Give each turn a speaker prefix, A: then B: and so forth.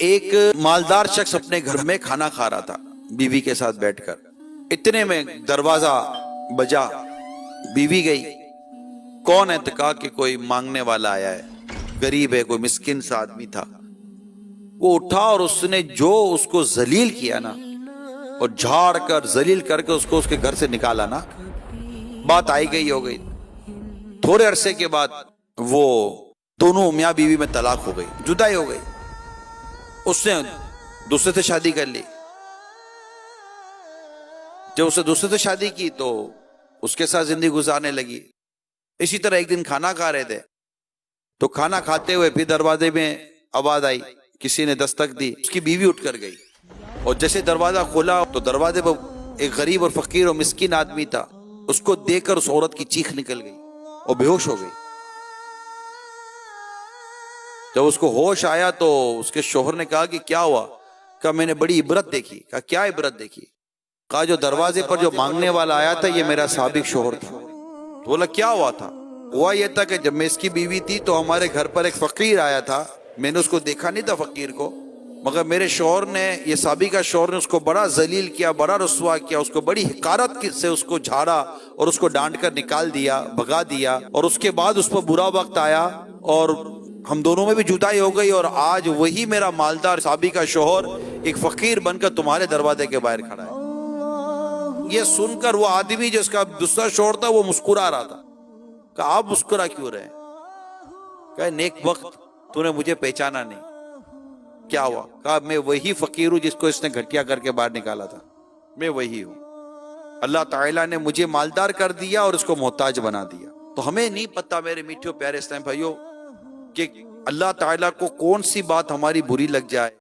A: ایک مالدار شخص اپنے گھر میں کھانا کھا رہا تھا بیوی کے ساتھ بیٹھ کر. اتنے میں دروازہ بجا. بیوی گئی. کون ہے؟ تو کہا کہ کوئی مانگنے والا آیا ہے, غریب ہے, کوئی مسکین سا آدمی تھا. وہ اٹھا اور اس نے جو اس کو ذلیل کیا نا, اور جھاڑ کر ذلیل کر کے اس کو اس کے گھر سے نکالا نا, بات آئی گئی ہو گئی. تھوڑے عرصے کے بعد وہ دونوں میاں بیوی میں طلاق ہو گئی, جدائی ہو گئی. اس نے دوسرے سے شادی کر لی. جب اس نے دوسرے سے شادی کی تو اس کے ساتھ زندگی گزارنے لگی. اسی طرح ایک دن کھانا کھا رہے تھے تو کھانا کھاتے ہوئے پھر دروازے میں آواز آئی, کسی نے دستک دی. اس کی بیوی اٹھ کر گئی اور جیسے دروازہ کھولا تو دروازے پر ایک غریب اور فقیر اور مسکین آدمی تھا. اس کو دیکھ کر اس عورت کی چیخ نکل گئی اور بے ہوش ہو گئی. جب اس کو ہوش آیا تو اس کے شوہر نے کہا کہ کیا ہوا؟ کہا میں نے بڑی عبرت دیکھی. کہا کیا عبرت دیکھی؟ کہا جو دروازے پر جو مانگنے والا آیا تھا یہ میرا سابق شوہر تھا. تو بولا کیا ہوا تھا؟ ہوا یہ تھا کہ جب میں اس کی بیوی تھی تو ہمارے گھر پر ایک فقیر آیا تھا. میں نے اس کو دیکھا نہیں تھا فقیر کو, مگر میرے شوہر نے, یہ سابقہ شوہر نے اس کو بڑا ذلیل کیا, بڑا رسوا کیا, اس کو بڑی حقارت سے اس کو جھاڑا اور اس کو ڈانٹ کر نکال دیا, بھگا دیا. اور اس کے بعد اس پر برا وقت آیا اور ہم دونوں میں بھی جدائی ہو گئی, اور آج وہی میرا مالدار سابقہ شوہر ایک فقیر بن کر تمہارے دروازے کے باہر کھڑا ہے. یہ سن کر وہ آدمی جس کا دوسرا شوہر تھا وہ مسکرا رہا تھا. کہا آپ مسکرا کیوں رہے؟ کہا نیک وقت تو نے مجھے پہچانا نہیں. کیا ہوا؟ کہا میں وہی فقیر ہوں جس کو اس نے گھٹیا کر کے باہر نکالا تھا. میں وہی ہوں. اللہ تعالیٰ نے مجھے مالدار کر دیا اور اس کو محتاج بنا دیا. تو ہمیں نہیں پتا میرے میٹھے پیارے اسلام بھائیوں کہ اللہ تعالیٰ کو کون سی بات ہماری بری لگ جائے